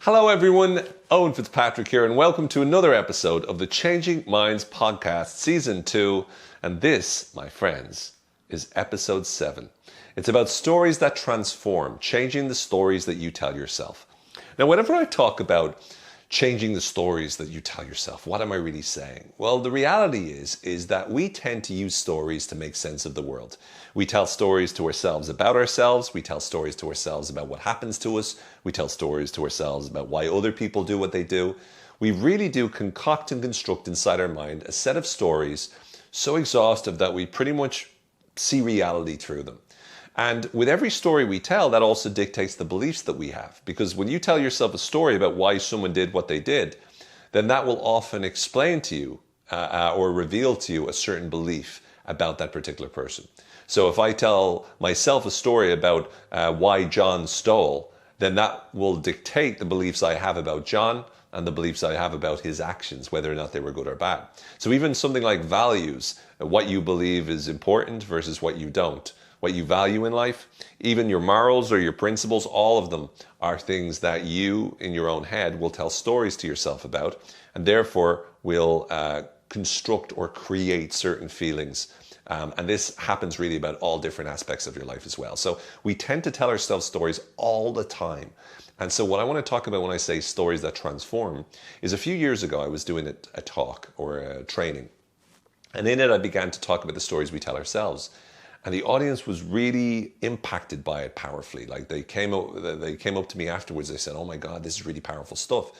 Hello everyone, Owen Fitzpatrick here and welcome to another episode of the Changing Minds Podcast Season 2, and this, my friends, is episode 7. It's about stories that transform, changing the stories that you tell yourself. Now whenever I talk about changing the stories that you tell yourself, what am I really saying? Well, the reality is that we tend to use stories to make sense of the world. We tell stories to ourselves about ourselves. We tell stories to ourselves about what happens to us. We tell stories to ourselves about why other people do what they do. We really do concoct and construct inside our mind a set of stories so exhaustive that we pretty much see reality through them. And with every story we tell, that also dictates the beliefs that we have. Because when you tell yourself a story about why someone did what they did, then that will often explain to you or reveal to you a certain belief about that particular person. So if I tell myself a story about why John stole, then that will dictate the beliefs I have about John and the beliefs I have about his actions, whether or not they were good or bad. So even something like values, what you believe is important versus what you don't, what you value in life, even your morals or your principles, all of them are things that you, in your own head, will tell stories to yourself about, and therefore will construct or create certain feelings. And this happens really about all different aspects of your life as well. So we tend to tell ourselves stories all the time. And so what I want to talk about when I say stories that transform is a few years ago I was doing a talk or a training. And in it I began to talk about the stories we tell ourselves. And the audience was really impacted by it powerfully. Like they came up to me afterwards. They said, "Oh my God, this is really powerful stuff,"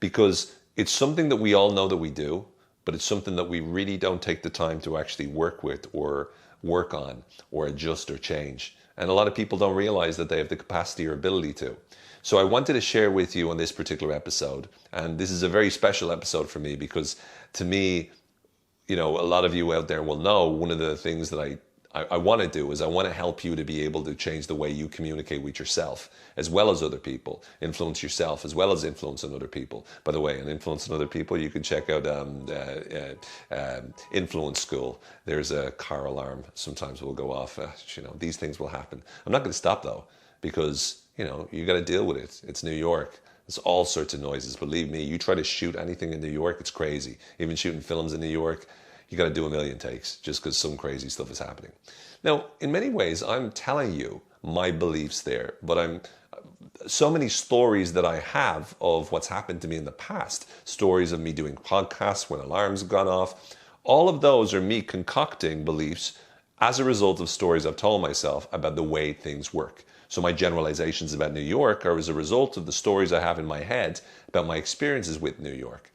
because it's something that we all know that we do, but it's something that we really don't take the time to actually work with or work on or adjust or change. And a lot of people don't realize that they have the capacity or ability to. So I wanted to share with you on this particular episode, and this is a very special episode for me because to me, a lot of you out there will know one of the things that I want to do is I want to help you to be able to change the way you communicate with yourself as well as other people, influence yourself as well as influencing other people. By the way, in influencing other people, you can check out Influence School. There's a car alarm sometimes will go off. These things will happen. I'm not going to stop though, because you got to deal with it. It's New York. There's all sorts of noises. Believe me, you try to shoot anything in New York, it's crazy. Even shooting films in New York, you got to do a million takes just because some crazy stuff is happening. Now, in many ways, I'm telling you my beliefs there, but so many stories that I have of what's happened to me in the past, stories of me doing podcasts when alarms have gone off, all of those are me concocting beliefs as a result of stories I've told myself about the way things work. So my generalizations about New York are as a result of the stories I have in my head about my experiences with New York.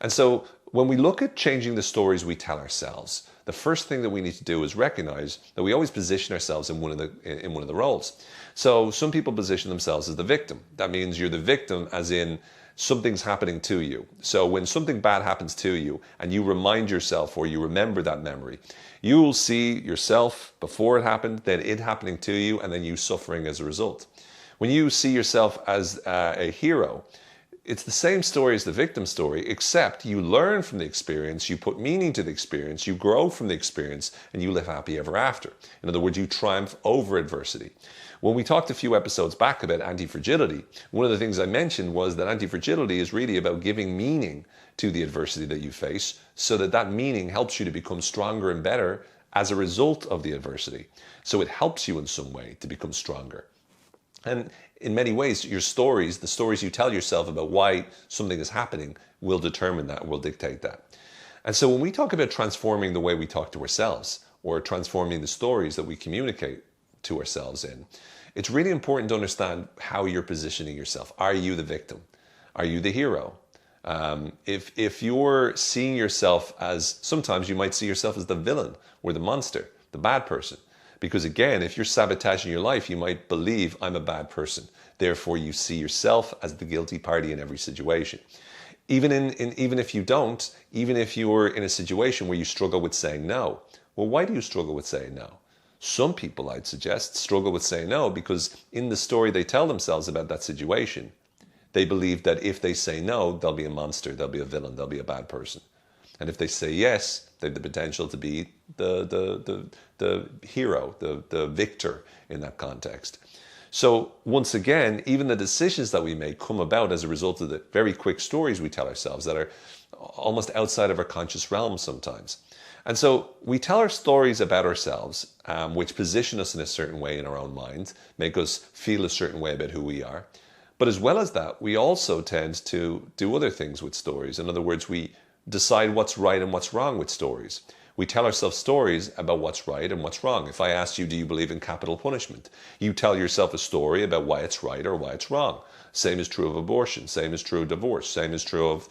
And so when we look at changing the stories we tell ourselves, the first thing that we need to do is recognize that we always position ourselves in one of the roles. So some people position themselves as the victim. That means you're the victim as in something's happening to you. So when something bad happens to you and you remind yourself or you remember that memory, you will see yourself before it happened, then it happening to you, and then you suffering as a result. When you see yourself as a hero, it's the same story as the victim story, except you learn from the experience, you put meaning to the experience, you grow from the experience, and you live happy ever after. In other words, you triumph over adversity. When we talked a few episodes back about anti-fragility, one of the things I mentioned was that anti-fragility is really about giving meaning to the adversity that you face so that that meaning helps you to become stronger and better as a result of the adversity. So it helps you in some way to become stronger. And in many ways, your stories, the stories you tell yourself about why something is happening will determine that, will dictate that. And so when we talk about transforming the way we talk to ourselves or transforming the stories that we communicate to ourselves in, it's really important to understand how you're positioning yourself. Are you the victim? Are you the hero? If you're seeing yourself as, sometimes you might see yourself as the villain or the monster, the bad person. Because again, if you're sabotaging your life, you might believe I'm a bad person. Therefore, you see yourself as the guilty party in every situation. Even if you don't, even if you're in a situation where you struggle with saying no, well, why do you struggle with saying no? Some people, I'd suggest, struggle with saying no because in the story they tell themselves about that situation, they believe that if they say no, they'll be a monster, they'll be a villain, they'll be a bad person. And if they say yes, they have the potential to be the hero, the victor in that context. So once again, even the decisions that we make come about as a result of the very quick stories we tell ourselves that are almost outside of our conscious realm sometimes. And so we tell our stories about ourselves, which position us in a certain way in our own minds, make us feel a certain way about who we are. But as well as that, we also tend to do other things with stories. In other words, we decide what's right and what's wrong with stories. We tell ourselves stories about what's right and what's wrong. If I asked you, do you believe in capital punishment? You tell yourself a story about why it's right or why it's wrong. Same is true of abortion. Same is true of divorce. Same is true of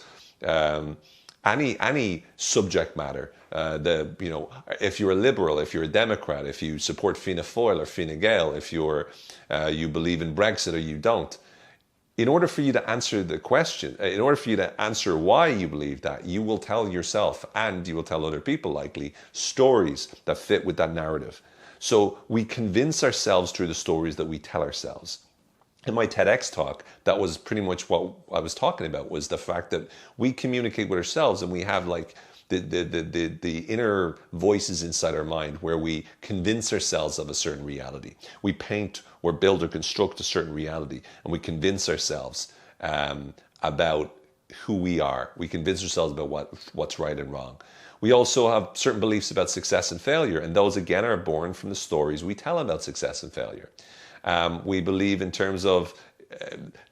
any subject matter. If you're a liberal, if you're a Democrat, if you support Fianna Fáil or Fine Gael, if you believe in Brexit or you don't, in order for you to answer the question, in order for you to answer why you believe that, you will tell yourself and you will tell other people likely stories that fit with that narrative. So we convince ourselves through the stories that we tell ourselves. In my TEDx talk, that was pretty much what I was talking about, was the fact that we communicate with ourselves and we have like the inner voices inside our mind where we convince ourselves of a certain reality. We paint or build or construct a certain reality and we convince ourselves about who we are. We convince ourselves about what's right and wrong. We also have certain beliefs about success and failure, and those again are born from the stories we tell about success and failure. We believe in terms of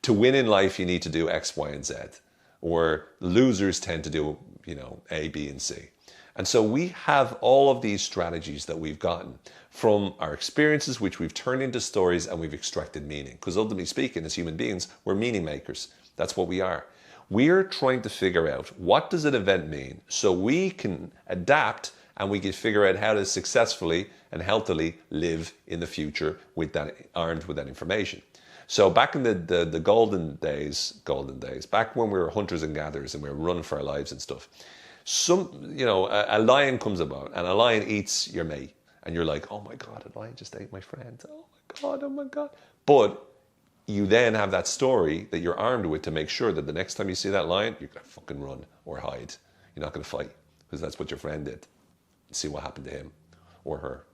to win in life you need to do X, Y, and Z, or losers tend to do A, B, and C. And so we have all of these strategies that we've gotten from our experiences, which we've turned into stories and we've extracted meaning. Because ultimately speaking, as human beings, we're meaning makers. That's what we are. We're trying to figure out what does an event mean so we can adapt and we can figure out how to successfully and healthily live in the future with that, armed with that information. So back in the golden days, back when we were hunters and gatherers and we were running for our lives and stuff, a lion comes about and a lion eats your mate and you're like, oh my God, a lion just ate my friend. Oh my God. But you then have that story that you're armed with to make sure that the next time you see that lion, you're going to fucking run or hide. You're not going to fight because that's what your friend did. See what happened to him or her.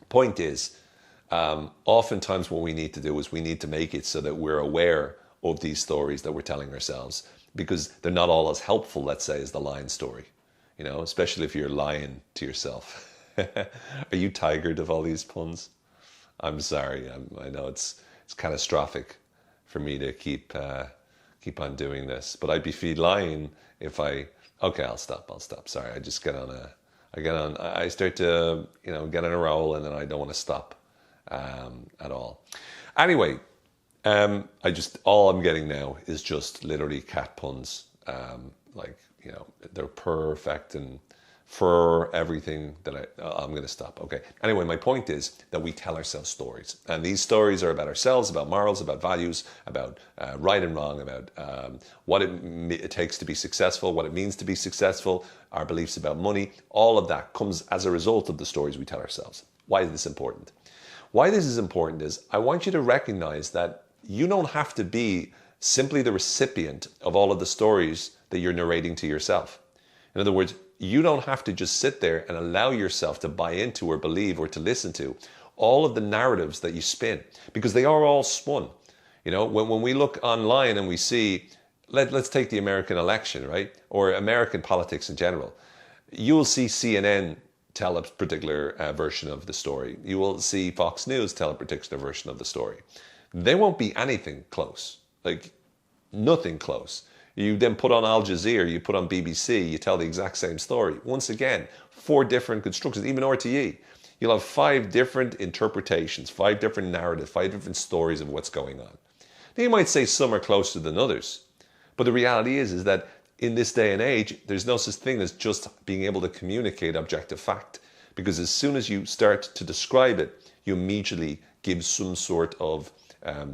Point is, oftentimes what we need to do is we need to make it so that we're aware of these stories that we're telling ourselves, because they're not all as helpful, let's say, as the lion story, especially if you're lying to yourself. Are you tired of all these puns? I'm sorry. I know it's catastrophic for me to keep on doing this, but I'd be lying if okay, I'll stop. Sorry. I just I start to, get on a roll and then I don't want to stop at all. Anyway, all I'm getting now is just literally cat puns. They're perfect and for everything that I'm going to stop. Okay. Anyway, my point is that we tell ourselves stories, and these stories are about ourselves, about morals, about values, about right and wrong, about what it takes to be successful, what it means to be successful, our beliefs about money. All of that comes as a result of the stories we tell ourselves. Why is this important? Why this is important is I want you to recognize that you don't have to be simply the recipient of all of the stories that you're narrating to yourself. In other words, you don't have to just sit there and allow yourself to buy into or believe or to listen to all of the narratives that you spin, because they are all spun. When we look online and we see, let's take the American election, right? Or American politics in general. You will see CNN tell a particular version of the story. You will see Fox News tell a particular version of the story. They won't be anything close, like nothing close. You then put on Al Jazeera, you put on BBC, you tell the exact same story. Once again, 4 different constructions, even RTE. You'll have 5 different interpretations, 5 different narratives, 5 different stories of what's going on. Now you might say some are closer than others, but the reality is that in this day and age, there's no such thing as just being able to communicate objective fact, because as soon as you start to describe it, you immediately give some sort of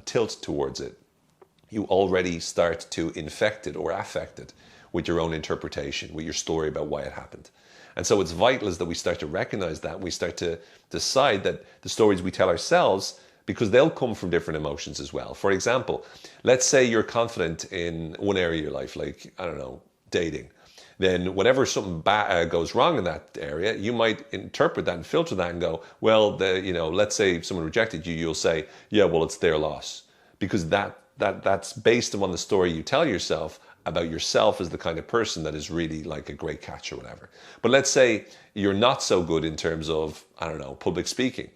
tilt towards it. You already start to infect it or affect it with your own interpretation, with your story about why it happened. And so it's vital is that we start to recognize that, and we start to decide that the stories we tell ourselves, because they'll come from different emotions as well. For example, let's say you're confident in one area of your life, like, I don't know, dating. then whenever something goes wrong in that area, you might interpret that and filter that and go, well, let's say someone rejected you, you'll say, yeah, well, it's their loss. Because that's based upon the story you tell yourself about yourself as the kind of person that is really like a great catch or whatever. But let's say you're not so good in terms of, I don't know, public speaking.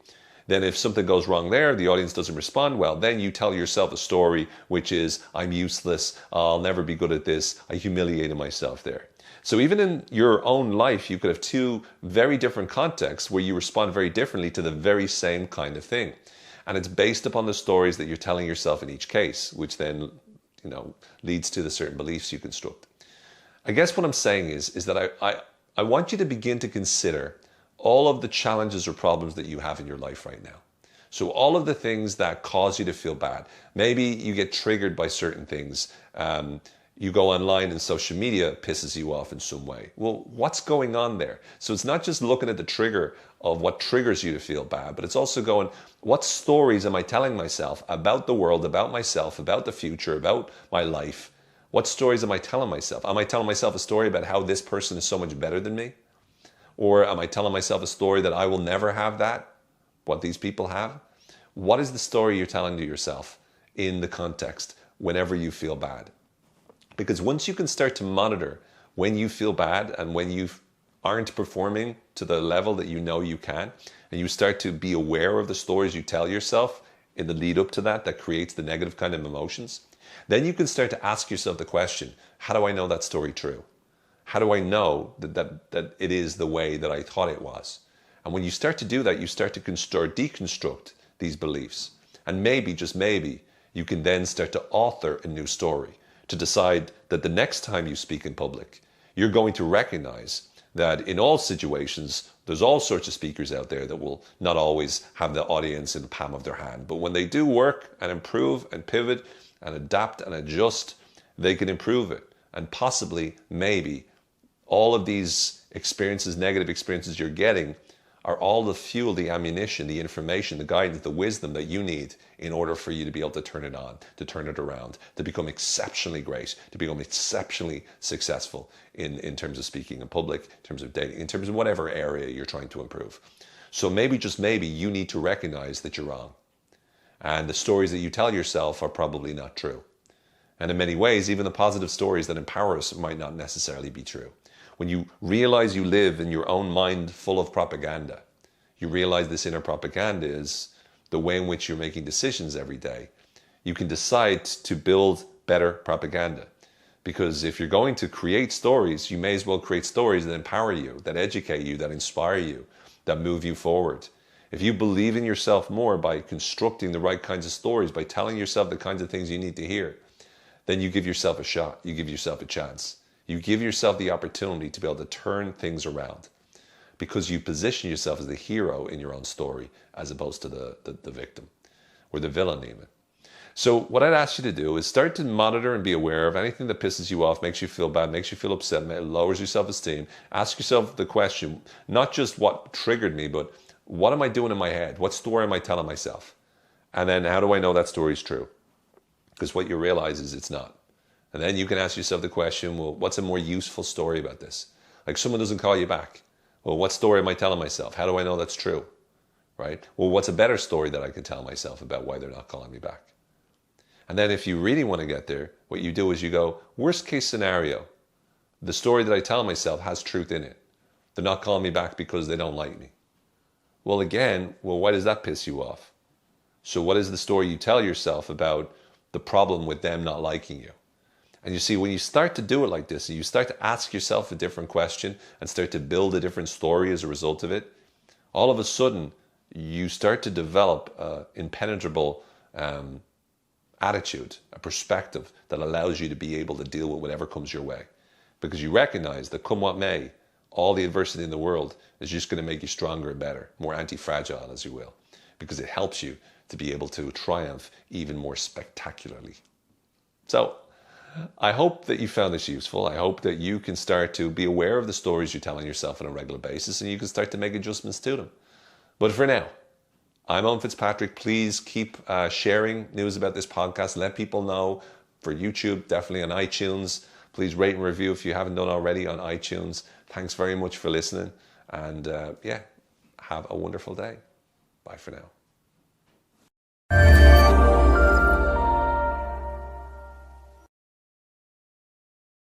Then if something goes wrong there, the audience doesn't respond well, then you tell yourself a story which is, I'm useless, I'll never be good at this, I humiliated myself there. So even in your own life, you could have two very different contexts where you respond very differently to the very same kind of thing. And it's based upon the stories that you're telling yourself in each case, which then, leads to the certain beliefs you construct. I guess what I'm saying is that I want you to begin to consider all of the challenges or problems that you have in your life right now. So all of the things that cause you to feel bad. Maybe you get triggered by certain things. You go online and social media pisses you off in some way. Well, what's going on there? So it's not just looking at the trigger of what triggers you to feel bad, but it's also going, what stories am I telling myself about the world, about myself, about the future, about my life? What stories am I telling myself? Am I telling myself a story about how this person is so much better than me? Or am I telling myself a story that I will never have that, what these people have? What is the story you're telling to yourself in the context whenever you feel bad? Because once you can start to monitor when you feel bad and when you aren't performing to the level that you know you can, and you start to be aware of the stories you tell yourself in the lead up to that creates the negative kind of emotions, then you can start to ask yourself the question, how do I know that story true? How do I know that it is the way that I thought it was? And when you start to do that, you start to deconstruct these beliefs. And maybe, just maybe, you can then start to author a new story, to decide that the next time you speak in public, you're going to recognize that in all situations, there's all sorts of speakers out there that will not always have the audience in the palm of their hand. But when they do work and improve and pivot and adapt and adjust, they can improve it. And possibly, maybe, all of these experiences, negative experiences you're getting, are all the fuel, the ammunition, the information, the guidance, the wisdom that you need in order for you to be able to turn it on, to turn it around, to become exceptionally great, to become exceptionally successful in terms of speaking in public, in terms of dating, in terms of whatever area you're trying to improve. So maybe, just maybe, you need to recognize that you're wrong. And the stories that you tell yourself are probably not true. And in many ways, even the positive stories that empower us might not necessarily be true. When you realize you live in your own mind full of propaganda, you realize this inner propaganda is the way in which you're making decisions every day. You can decide to build better propaganda. Because if you're going to create stories, you may as well create stories that empower you, that educate you, that inspire you, that move you forward. If you believe in yourself more by constructing the right kinds of stories, by telling yourself the kinds of things you need to hear, then you give yourself a shot, you give yourself a chance. You give yourself the opportunity to be able to turn things around because you position yourself as the hero in your own story as opposed to the victim or the villain even. So what I'd ask you to do is start to monitor and be aware of anything that pisses you off, makes you feel bad, makes you feel upset, lowers your self-esteem. Ask yourself the question, not just what triggered me, but what am I doing in my head? What story am I telling myself? And then how do I know that story is true? Because what you realize is it's not. And then you can ask yourself the question, well, what's a more useful story about this? Like someone doesn't call you back. Well, what story am I telling myself? How do I know that's true? Right? Well, what's a better story that I can tell myself about why they're not calling me back? And then if you really want to get there, what you do is you go, worst case scenario, the story that I tell myself has truth in it. They're not calling me back because they don't like me. Well, again, why does that piss you off? So what is the story you tell yourself about the problem with them not liking you? And you see, when you start to do it like this, and you start to ask yourself a different question and start to build a different story as a result of it, all of a sudden, you start to develop an impenetrable attitude, a perspective that allows you to be able to deal with whatever comes your way. Because you recognize that come what may, all the adversity in the world is just going to make you stronger and better, more anti-fragile, as you will, because it helps you to be able to triumph even more spectacularly. So, I hope that you found this useful. I hope that you can start to be aware of the stories you're telling yourself on a regular basis and you can start to make adjustments to them. But for now, I'm Owen Fitzpatrick. Please keep sharing news about this podcast. Let people know for YouTube, definitely on iTunes. Please rate and review if you haven't done already on iTunes. Thanks very much for listening. And yeah, have a wonderful day. Bye for now.